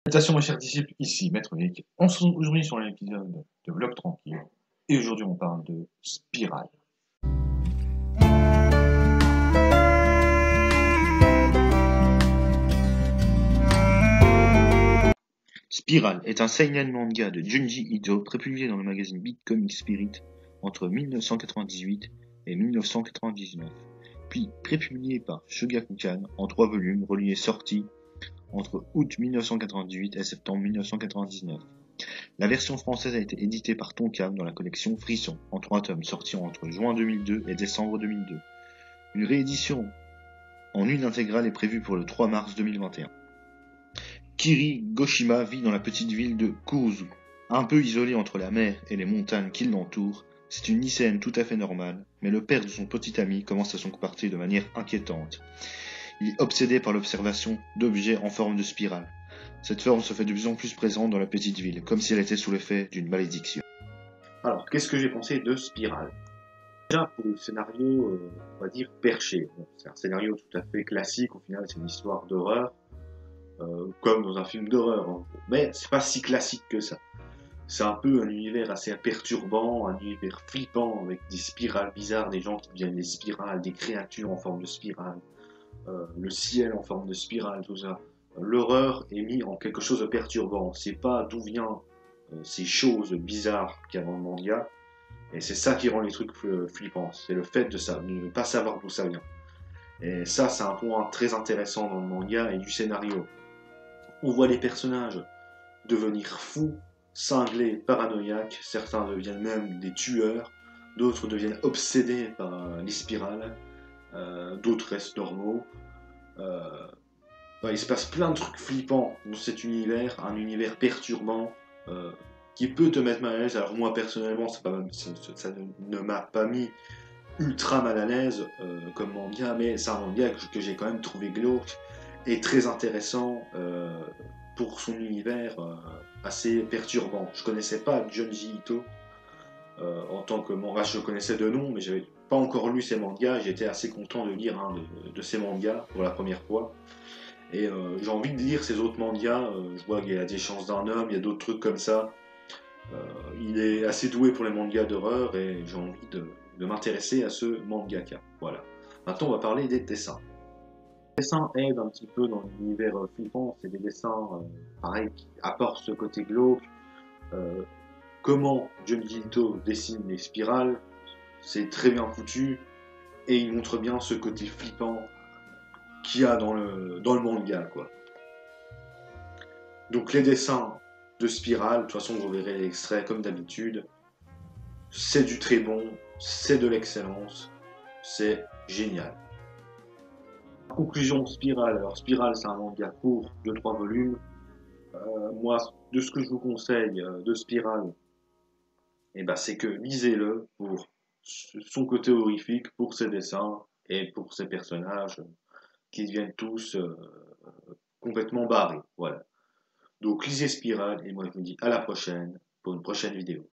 Salutations mes chers disciples, ici Maître Nick. On se retrouve aujourd'hui sur un épisode de Vlog Tranquille. Et aujourd'hui on parle de Spirale. Spirale est un seinen manga de Junji Ito prépublié dans le magazine Big Comic Spirit entre 1998 et 1999, puis prépublié par Shogakukan en 3 volumes reliés sortis entre août 1998 et septembre 1999. La version française a été éditée par Tonkam dans la collection Frisson, en 3 tomes sortis entre juin 2002 et décembre 2002. Une réédition en une intégrale est prévue pour le 3 mars 2021. Kiri Goshima vit dans la petite ville de Kuruzu. Un peu isolée entre la mer et les montagnes qui l'entourent, c'est une lycéenne tout à fait normale, mais le père de son petit ami commence à se comporter de manière inquiétante. Il est obsédé par l'observation d'objets en forme de spirale. Cette forme se fait de plus en plus présente dans la petite ville, comme si elle était sous l'effet d'une malédiction. Alors, qu'est-ce que j'ai pensé de Spirale? Déjà, pour le scénario, on va dire perché. Bon, c'est un scénario tout à fait classique, au final, c'est une histoire d'horreur, comme dans un film d'horreur, hein. Mais c'est pas si classique que ça. C'est un peu un univers assez perturbant, un univers flippant, avec des spirales bizarres, des gens qui deviennent des spirales, des créatures en forme de spirale, le ciel en forme de spirale, tout ça. L'horreur est mise en quelque chose de perturbant. On sait pas d'où viennent ces choses bizarres qu'il y a dans le manga. Et c'est ça qui rend les trucs flippants. C'est le fait de ne pas savoir d'où ça vient. Et ça, c'est un point très intéressant dans le manga et du scénario. On voit les personnages devenir fous, cinglés, paranoïaques. Certains deviennent même des tueurs. D'autres deviennent obsédés par les spirales. D'autres restent normaux. Il se passe plein de trucs flippants dans cet univers, un univers perturbant qui peut te mettre mal à l'aise. Alors moi personnellement, ça ne m'a pas mis ultra mal à l'aise comme manga, mais c'est un manga que j'ai quand même trouvé glauque et très intéressant pour son univers assez perturbant. Je connaissais pas Junji Ito en tant que manga, je le connaissais de nom, mais j'avais pas encore lu ses mangas. J'étais assez content de lire un de ses mangas pour la première fois. Et j'ai envie de lire ces autres mangas. Je vois qu'il y a Des chances d'un homme, il y a d'autres trucs comme ça. Il est assez doué pour les mangas d'horreur et j'ai envie de m'intéresser à ce mangaka. Voilà. Maintenant, on va parler des dessins. Les dessins aident un petit peu dans l'univers flippant. C'est des dessins, pareil, qui apportent ce côté glauque. Euh, Comment Junji Ito dessine les spirales, c'est très bien foutu et il montre bien ce côté flippant qu'il y a dans le manga, quoi. Donc les dessins de Spirale, de toute façon vous verrez l'extrait comme d'habitude, c'est du très bon, c'est de l'excellence, c'est génial. Conclusion Spirale, alors Spirale c'est un manga court de 3 volumes. Moi, de ce que je vous conseille de Spirale, c'est que lisez-le pour son côté horrifique, pour ses dessins et pour ses personnages qui deviennent tous complètement barrés. Voilà. Donc lisez Spirale et moi je vous dis à la prochaine pour une prochaine vidéo.